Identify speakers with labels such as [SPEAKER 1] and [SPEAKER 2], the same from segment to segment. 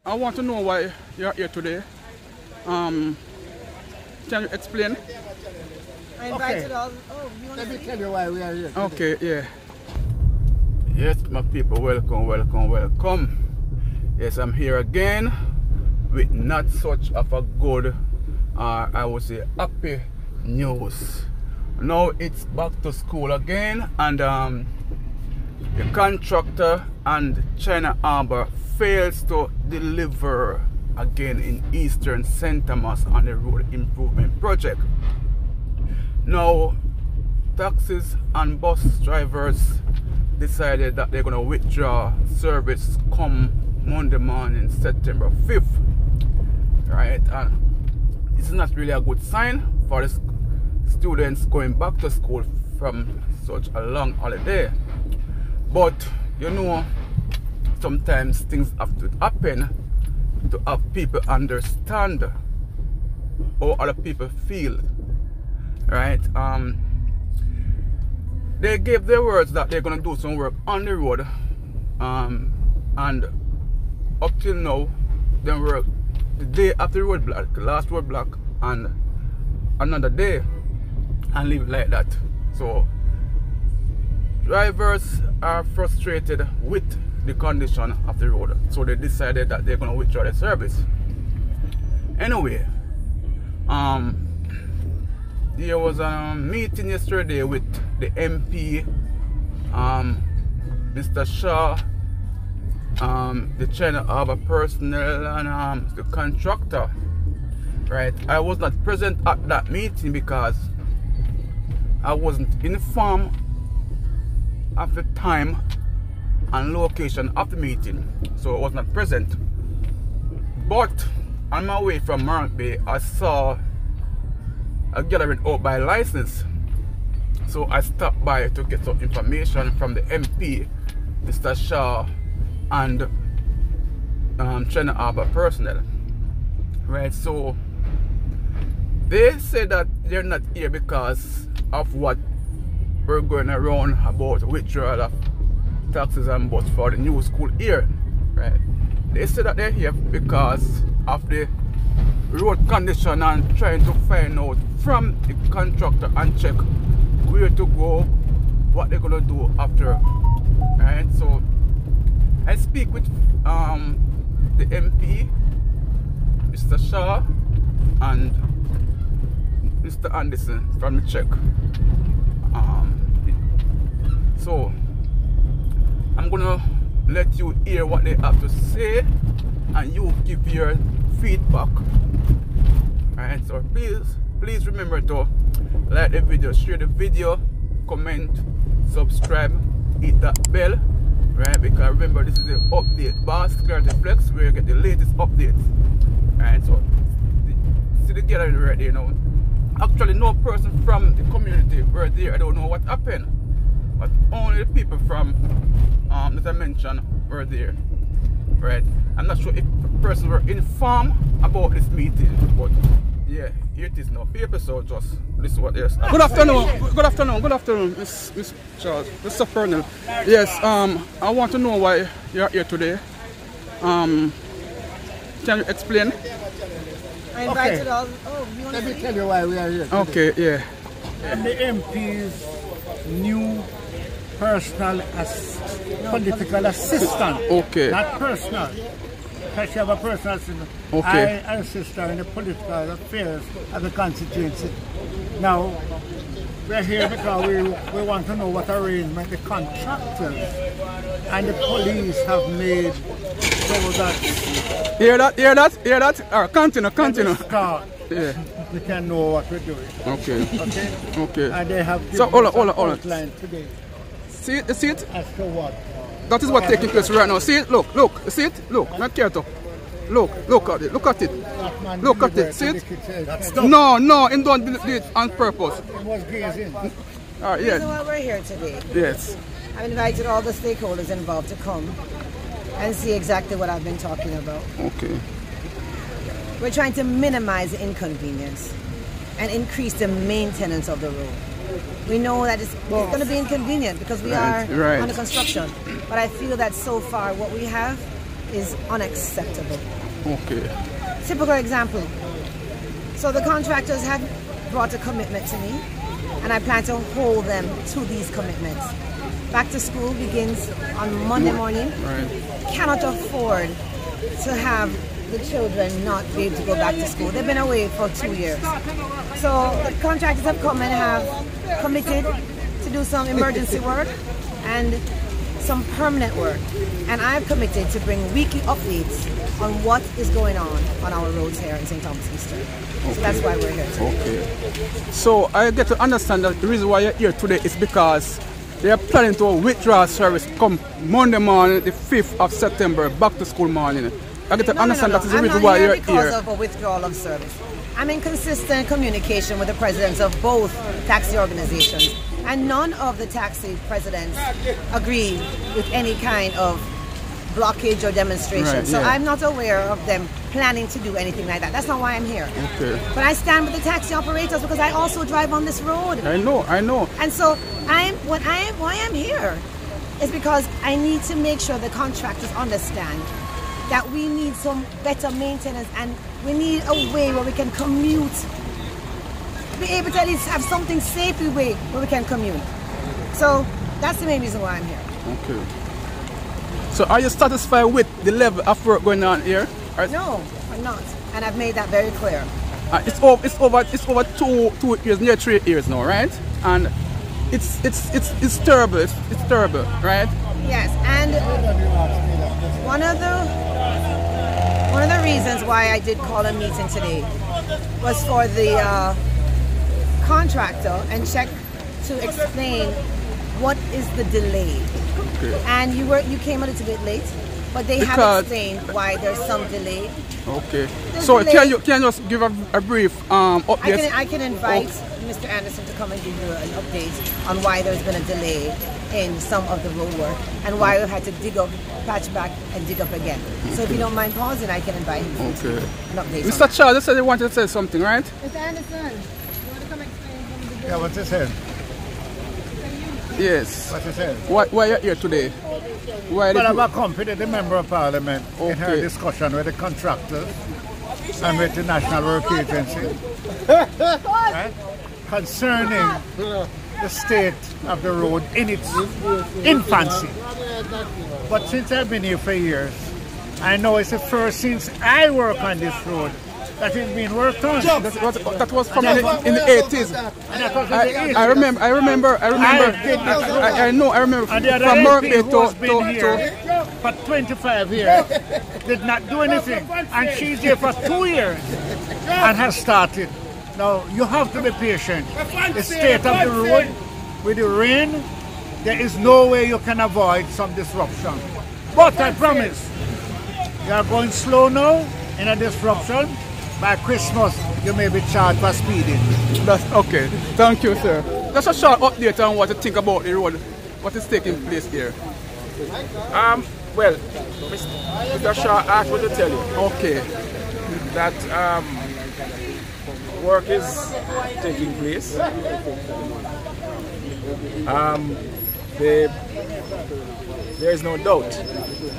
[SPEAKER 1] I want to know why you're here today. Can you explain?
[SPEAKER 2] I invited all. Oh, you want
[SPEAKER 3] Let me tell you why we are here today.
[SPEAKER 1] Okay, yeah. Yes, my people, welcome, welcome, welcome. Yes, I'm here again with not such of a good, I would say, happy news. Now it's back to school again, and the contractor and China Harbor fails to deliver again in Eastern St. Thomas on the road improvement project. Now, taxis and bus drivers decided that they're going to withdraw service come Monday morning, September 5th. Right, and this is not really a good sign for the students going back to school from such a long holiday. But you know, sometimes things have to happen to have people understand how other people feel. Right, they gave their words that they're gonna do some work on the road, and up till now they work the day after the road block, the last road block, and another day, and leave it like that. So drivers are frustrated with the condition of the road, so they decided that they're gonna withdraw the service. Anyway, there was a meeting yesterday with the MP, Mr. Shaw, the China Harbor personnel, and the contractor. Right, I was not present at that meeting because I wasn't informed of the time and location of the meeting, so I was not present. But on my way from Mark Bay, I saw a gathering out by license, so I stopped by to get some information from the MP, Mr. Shaw, and China Harbor personnel. Right, so they say that they're not here because of what we're going around about withdrawal of taxes and bus for the new school year. Right, they say that they're here because of the road condition and trying to find out from the contractor and check where to go, what they're gonna do after. Right, so I speak with the MP, Mr. Shaw, and Mr. Anderson from the CHEC. So I'm gonna let you hear what they have to say, and you give your feedback. Alright, so please remember to like the video, share the video, comment, subscribe, hit that bell, right? Because remember, this is the update boss Klarityflex, where you get the latest updates. Alright, so see the gathering right there now. Actually, no person from the community were there. I don't know what happened, but only the people from that I mentioned were there. Right, I'm not sure if persons were informed about this meeting, but yeah, here it is now. Paper, so just this is what they are. Good afternoon, Miss Charles, Mr. Colonel. Yes, I want to know why you're here today. Can you explain?
[SPEAKER 2] I invited all. Oh, you want
[SPEAKER 3] Let me tell you why we are here today.
[SPEAKER 1] Okay, yeah.
[SPEAKER 3] And the MP's new personal political assistant.
[SPEAKER 1] Okay.
[SPEAKER 3] Not personal. Because she have a personal assistant.
[SPEAKER 1] Okay.
[SPEAKER 3] I assist her in the political affairs of the constituency. Now, we're here because we want to know what arrangement the contractors and the police have made so that...
[SPEAKER 1] Hear that? Alright, continue.
[SPEAKER 3] Start.
[SPEAKER 1] Yeah.
[SPEAKER 3] We can know what we're doing.
[SPEAKER 1] Okay. Okay.
[SPEAKER 3] And they have
[SPEAKER 1] So hold on.
[SPEAKER 3] outline today.
[SPEAKER 1] See it?
[SPEAKER 3] As to what?
[SPEAKER 1] That is what's taking place right now. See it? Look. See it? Look. Not care to. Look at it. Look at it. See it? No. And don't do it on purpose.
[SPEAKER 3] It was gazing.
[SPEAKER 1] Alright,
[SPEAKER 2] The reason
[SPEAKER 1] yeah.
[SPEAKER 2] why we're here today,
[SPEAKER 1] Yes.
[SPEAKER 2] I've invited all the stakeholders involved to come and see exactly what I've been talking about.
[SPEAKER 1] Okay.
[SPEAKER 2] We're trying to minimize the inconvenience and increase the maintenance of the road. We know that it's going to be inconvenient because we are under construction. But I feel that so far what we have is unacceptable.
[SPEAKER 1] Okay.
[SPEAKER 2] Typical example. So the contractors have brought a commitment to me, and I plan to hold them to these commitments. Back to school begins on Monday morning.
[SPEAKER 1] Right.
[SPEAKER 2] Cannot afford to have the children not be able to go back to school. They've been away for 2 years. So the contractors have come and have committed to do some emergency work and some permanent work. And I've committed to bring weekly updates on what is going on our roads here in St. Thomas Eastern.
[SPEAKER 1] Okay.
[SPEAKER 2] So that's why we're here today.
[SPEAKER 1] Okay. So I get to understand that the reason why you're here today is because they are planning to withdraw service come Monday morning, the 5th of September, back to school morning. I get to understand that is the reason why you're here.
[SPEAKER 2] I'm not here because of a withdrawal of service. I'm in consistent communication with the presidents of both taxi organizations, and none of the taxi presidents agree with any kind of blockage or demonstration.
[SPEAKER 1] Right,
[SPEAKER 2] so
[SPEAKER 1] yeah.
[SPEAKER 2] I'm not aware of them planning to do anything like that. That's not why I'm here.
[SPEAKER 1] Okay.
[SPEAKER 2] But I stand with the taxi operators because I also drive on this road.
[SPEAKER 1] I know.
[SPEAKER 2] And so why I'm here is because I need to make sure the contractors understand that we need some better maintenance, and we need a way where we can commute. Be able to at least have something safe way where we can commute. So that's the main reason why I'm here.
[SPEAKER 1] Okay. So are you satisfied with the level of work going on here?
[SPEAKER 2] No, I'm not. And I've made that very clear.
[SPEAKER 1] It's over 2 years, near 3 years now, right? And it's terrible. It's terrible, right?
[SPEAKER 2] Yes, and one of the reasons why I did call a meeting today was for the contractor and CHEC to explain what is the delay.
[SPEAKER 1] Okay.
[SPEAKER 2] And you came a little bit late, but they have explained why there's some delay.
[SPEAKER 1] Okay.
[SPEAKER 2] There's
[SPEAKER 1] So
[SPEAKER 2] delay.
[SPEAKER 1] can you just give a brief update?
[SPEAKER 2] I can invite Mr. Anderson to come and give you an update on why there's been a delay in some of the road work and why we've had to dig up, patch back, and dig up again. So if you don't mind pausing, I can invite him to an update.
[SPEAKER 1] Mr. Charles said he wanted to say something, right?
[SPEAKER 2] Mr. Anderson, you want to come explain from the beginning?
[SPEAKER 3] Yeah, what's he saying?
[SPEAKER 1] Yes.
[SPEAKER 3] What's he saying?
[SPEAKER 1] Why are you here today?
[SPEAKER 3] Well, I've accompanied the Member of Parliament in her discussion with the contractors and with the National Work Agency, right, concerning the state of the road in its infancy. But since I've been here for years, I know it's the first since I work on this road that it's been worked on.
[SPEAKER 1] That was from in the 80s.
[SPEAKER 3] And that was in the 80s.
[SPEAKER 1] I remember. I know.
[SPEAKER 3] And the other
[SPEAKER 1] from
[SPEAKER 3] MP who has
[SPEAKER 1] to
[SPEAKER 3] been here for 25 years did not do anything. And she's here for 2 years and has started. Now, you have to be patient. The state of the road, with the rain, there is no way you can avoid some disruption. But I promise, you are going slow now in a disruption. By Christmas, you may be charged for speeding.
[SPEAKER 1] That's okay. Thank you, sir. Just a short update on what you think about the road, what is taking place here.
[SPEAKER 4] Well, Mr. Shaw asked me to tell you.
[SPEAKER 1] Okay.
[SPEAKER 4] That work is taking place. There is no doubt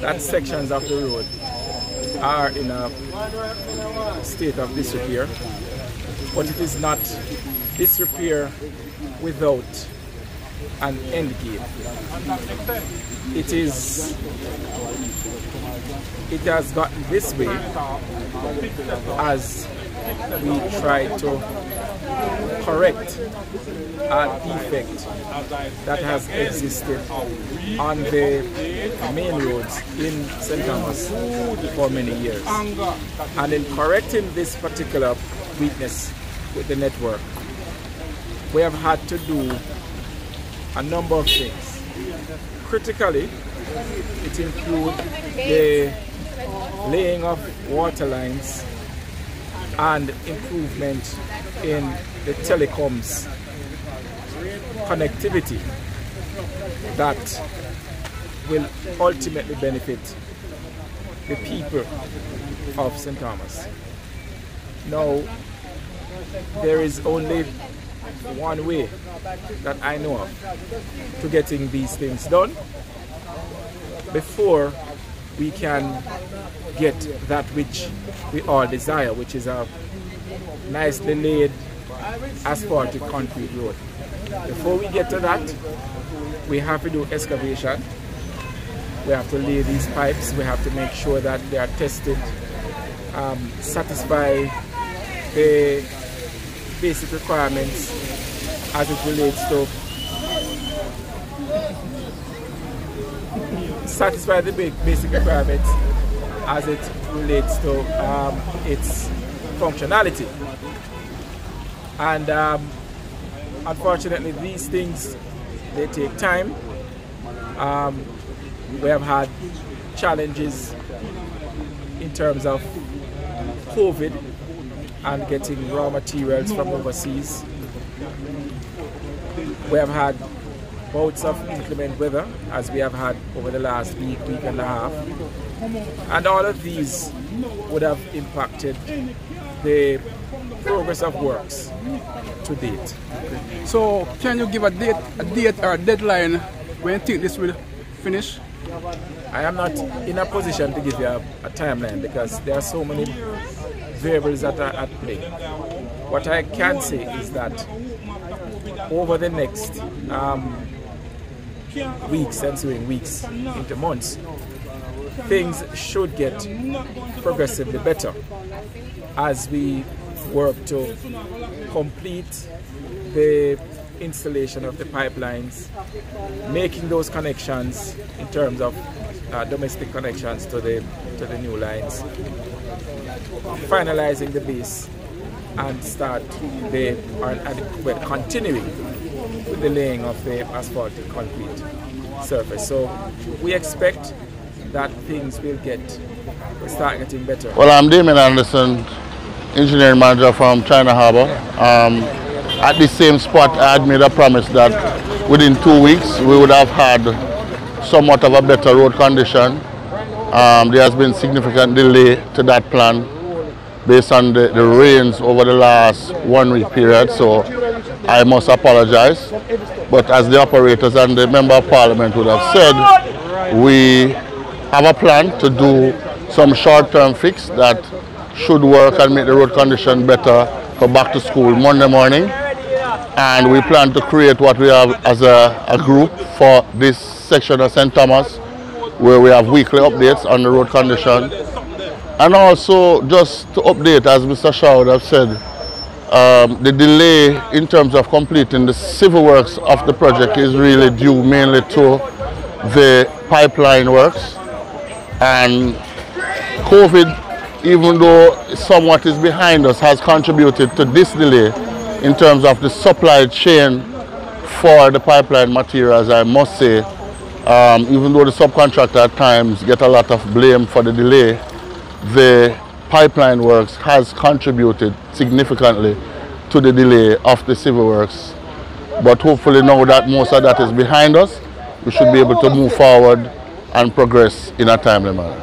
[SPEAKER 4] that sections of the road are in a state of disrepair, but it is not disrepair without an end game. It has gotten this way as we try to correct a defect that has existed on the main roads in St. Thomas for many years. And in correcting this particular weakness with the network, we have had to do a number of things. Critically, it includes the laying of water lines and improvement in the telecoms connectivity that will ultimately benefit the people of St. Thomas. Now, there is only one way that I know of to getting these things done before we can get that which we all desire, which is a nicely laid asphalted concrete road. Before we get to that, we have to do excavation. We have to lay these pipes. We have to make sure that they are tested, satisfy the basic requirements as it relates to basic requirements as it relates to its functionality. And unfortunately, these things, they take time. We have had challenges in terms of COVID and getting raw materials from overseas. We have had bouts of inclement weather, as we have had over the last week and a half. And all of these would have impacted the progress of works to date.
[SPEAKER 1] So can you give a date or a deadline when you think this will finish?
[SPEAKER 4] I am not in a position to give you a timeline because there are so many variables that are at play. What I can say is that over the next weeks, ensuing weeks into months, things should get progressively better as we work to complete the installation of the pipelines, making those connections in terms of domestic connections to the new lines, finalizing the base, and continuing with the laying of the asphalted concrete surface. So we expect that things will start getting better.
[SPEAKER 5] Well, I'm Damien Anderson, engineering manager from China Harbour. At the same spot, I had made a promise that within 2 weeks we would have had somewhat of a better road condition. There has been significant delay to that plan based on the rains over the last 1 week period, so I must apologize. But as the operators and the Member of Parliament would have said, we have a plan to do some short-term fix that should work and make the road condition better for back to school Monday morning. And we plan to create what we have as a group for this section of St. Thomas, where we have weekly updates on the road condition. And also just to update, as Mr. Shaw would have said, the delay in terms of completing the civil works of the project is really due mainly to the pipeline works. And COVID, even though somewhat is behind us, has contributed to this delay in terms of the supply chain for the pipeline materials, I must say. Even though the subcontractor at times get a lot of blame for the delay, the pipeline works has contributed significantly to the delay of the civil works. But hopefully now that most of that is behind us, we should be able to move forward and progress in a timely manner.